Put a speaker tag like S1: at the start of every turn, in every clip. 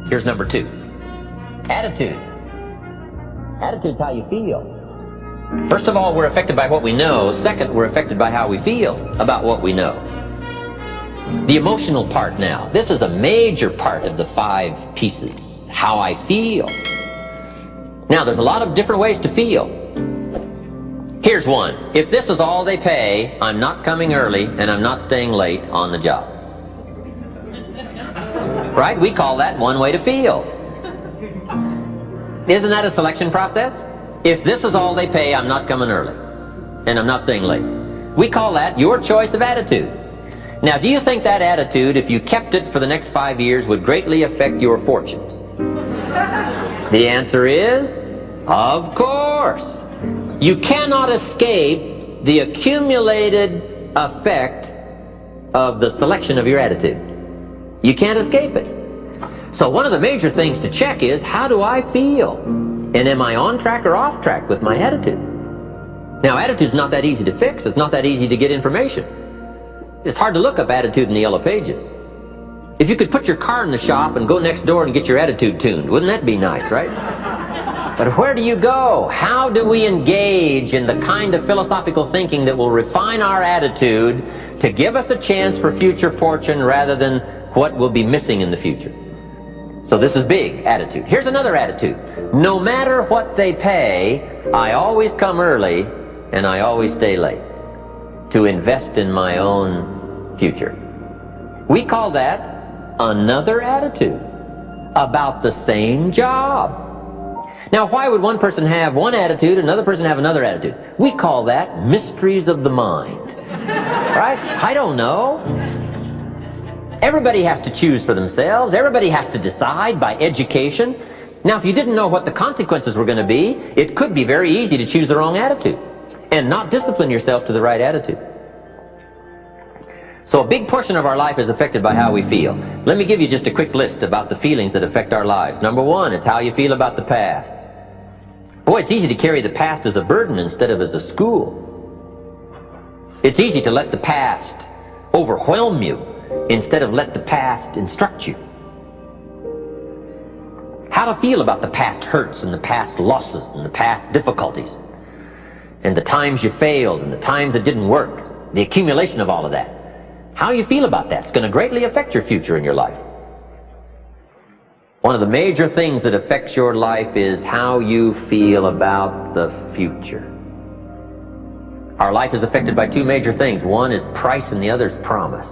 S1: Here's number 2. Attitude. Attitude's how you feel. First of all, we're affected by what we know. Second, we're affected by how we feel about what we know. The emotional part now. This is a major part of the 5 pieces. How I feel. Now, there's a lot of different ways to feel. Here's one. If this is all they pay, I'm not coming early and I'm not staying late on the job. Right? We call that one way to feel. Isn't that a selection process? If this is all they pay, I'm not coming early and I'm not staying late. We call that your choice of attitude. Now, do you think that attitude, if you kept it for the next 5 years, would greatly affect your fortunes? The answer is, of course. You cannot escape the accumulated effect of the selection of your attitude. You can't escape it. So one of the major things to check is, how do I feel? And am I on track or off track with my attitude? Now, attitude's not that easy to fix. It's not that easy to get information. It's hard to look up attitude in the yellow pages. If you could put your car in the shop and go next door and get your attitude tuned, wouldn't that be nice, right? But where do you go? How do we engage in the kind of philosophical thinking that will refine our attitude to give us a chance for future fortune rather than what will be missing in the future? So this is big, attitude. Here's another attitude. No matter what they pay, I always come early and I always stay late to invest in my own future. We call that another attitude about the same job. Now, why would one person have one attitude, another person have another attitude? We call that mysteries of the mind. Right? I don't know. Everybody has to choose for themselves. Everybody has to decide by education. Now, if you didn't know what the consequences were going to be, it could be very easy to choose the wrong attitude and not discipline yourself to the right attitude. So a big portion of our life is affected by how we feel. Let me give you just a quick list about the feelings that affect our lives. Number 1, it's how you feel about the past. Boy, it's easy to carry the past as a burden instead of as a school. It's easy to let the past overwhelm you instead of let the past instruct you. How to feel about the past hurts and the past losses and the past difficulties and the times you failed and the times it didn't work, the accumulation of all of that. How you feel about that is going to greatly affect your future in your life. One of the major things that affects your life is how you feel about the future. Our life is affected by 2 major things. One is price and the other is promise.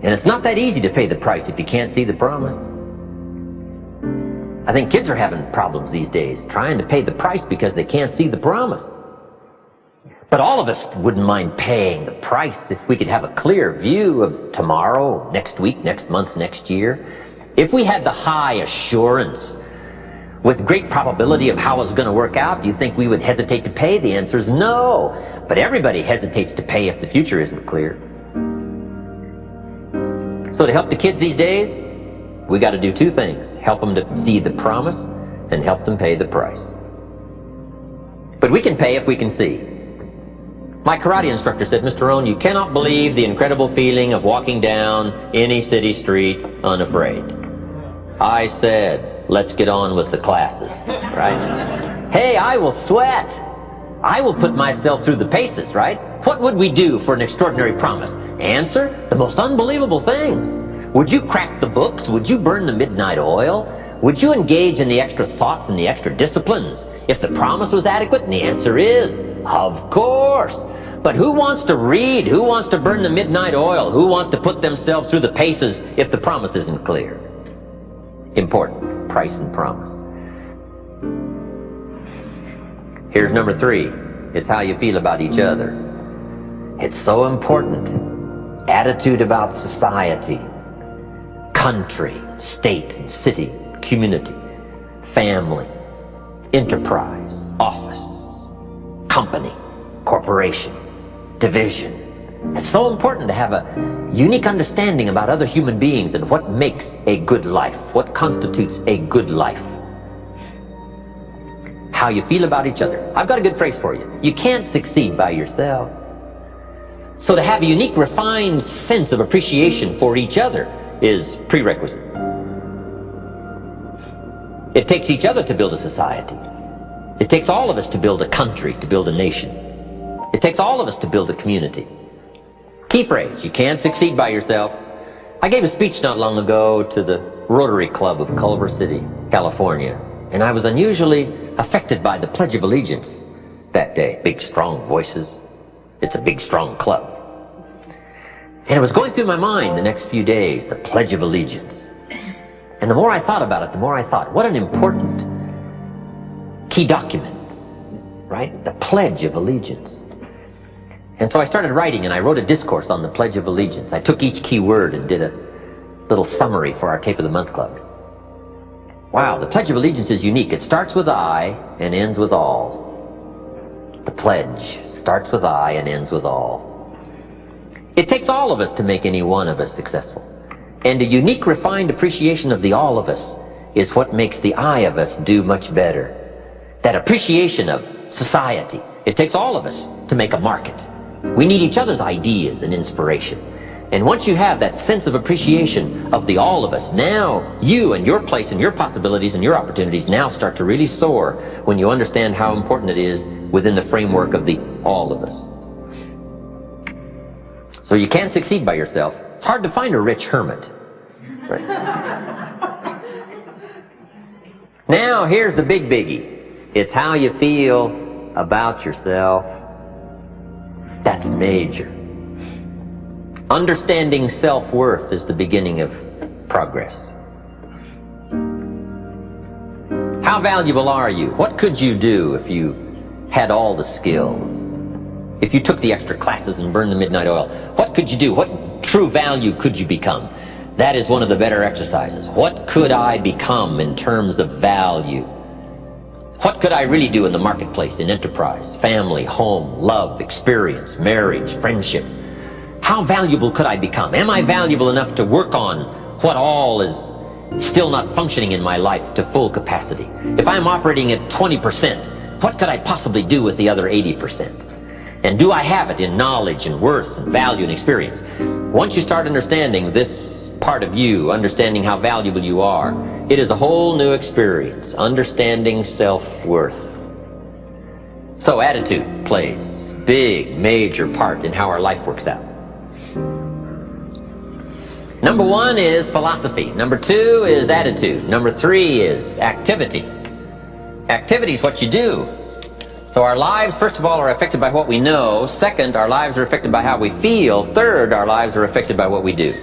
S1: And it's not that easy to pay the price if you can't see the promise. I think kids are having problems these days trying to pay the price because they can't see the promise. But all of us wouldn't mind paying the price if we could have a clear view of tomorrow, next week, next month, next year. If we had the high assurance with great probability of how it's going to work out, do you think we would hesitate to pay? The answer is no. But everybody hesitates to pay if the future isn't clear. So to help the kids these days, we got to do 2 things. Help them to see the promise and help them pay the price. But we can pay if we can see. My karate instructor said, Mr. Rohn, you cannot believe the incredible feeling of walking down any city street unafraid. I said, let's get on with the classes, right? Hey, I will sweat. I will put myself through the paces, right? What would we do for an extraordinary promise? Answer, the most unbelievable things. Would you crack the books? Would you burn the midnight oil? Would you engage in the extra thoughts and the extra disciplines if the promise was adequate? And the answer is, of course. But who wants to read? Who wants to burn the midnight oil? Who wants to put themselves through the paces if the promise isn't clear? Important, price and promise. Here's number 3. It's how you feel about each other. It's so important. Attitude about society, country, state, and city, community, family, enterprise, office, company, corporation, division. It's so important to have a unique understanding about other human beings and what makes a good life, what constitutes a good life. How you feel about each other. I've got a good phrase for you. You can't succeed by yourself. So to have a unique, refined sense of appreciation for each other is prerequisite. It takes each other to build a society. It takes all of us to build a country, to build a nation. It takes all of us to build a community. Key phrase, you can't succeed by yourself. I gave a speech not long ago to the Rotary Club of Culver City, California, and I was unusually affected by the Pledge of Allegiance that day. Big, strong voices. It's a big, strong club. And it was going through my mind the next few days, the Pledge of Allegiance. And the more I thought about it, the more I thought, what an important key document, right? The Pledge of Allegiance. And so I started writing, and I wrote a discourse on the Pledge of Allegiance. I took each key word and did a little summary for our Tape of the Month Club. Wow, the Pledge of Allegiance is unique. It starts with I and ends with all. The pledge starts with I and ends with all. It takes all of us to make any one of us successful. And a unique, refined appreciation of the all of us is what makes the I of us do much better. That appreciation of society. It takes all of us to make a market. We need each other's ideas and inspiration. And once you have that sense of appreciation of the all of us, now you and your place and your possibilities and your opportunities now start to really soar when you understand how important it is within the framework of the all of us. So you can't succeed by yourself. It's hard to find a rich hermit. Right? Now here's the big biggie. It's how you feel about yourself. That's major. Understanding self-worth is the beginning of progress. How valuable are you? What could you do if you had all the skills? If you took the extra classes and burned the midnight oil, what could you do? What true value could you become? That is one of the better exercises. What could I become in terms of value? What could I really do in the marketplace, in enterprise, family, home, love, experience, marriage, friendship? How valuable could I become? Am I valuable enough to work on what all is still not functioning in my life to full capacity? If I'm operating at 20%, what could I possibly do with the other 80%? And do I have it in knowledge and worth and value and experience? Once you start understanding this part of you, understanding how valuable you are, it is a whole new experience, understanding self-worth. So attitude plays a big, major part in how our life works out. Number one is philosophy. Number two is attitude. Number three is activity. Activity is what you do. So our lives, first of all, are affected by what we know. Second, our lives are affected by how we feel. Third, our lives are affected by what we do.